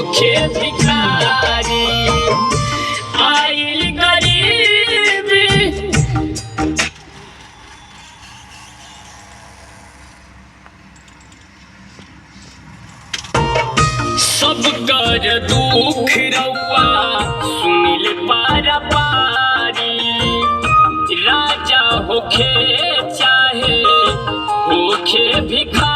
होखे भिखारी आइल गरीबी। सब कर दुख रउआ सुनिल पारा पारी, राजा होखे चाहे होखे भिखारी।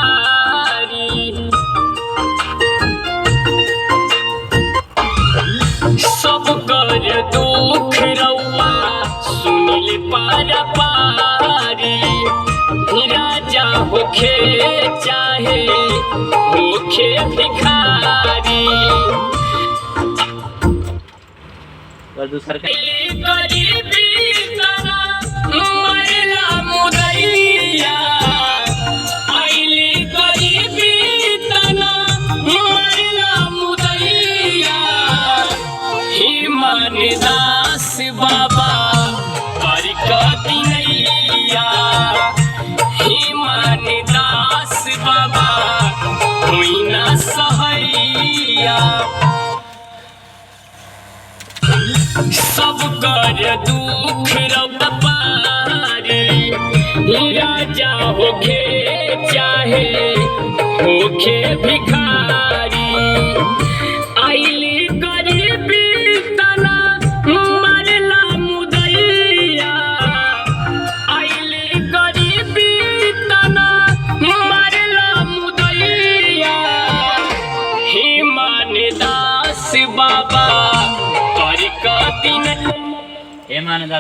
सब कर दुख रउआ सुनिल पारा पारी, राजा होखे चाहे होखे भिखारी। गरीबी तना मरला मुदैया, आइली गरीबी तना मरला मुदैया। हिमान दास बाबा बरकती नैया, हिमान दास बाबा हुई ना सहैया। सब कर दुख रउआ पारी, राजा होखे चाहे होखे भिखारी। आइली गरीबी तना मरला मुदैया, आइली गरीबी तना मरला मुदैया। हिमान दास बाबा बरकती नैया।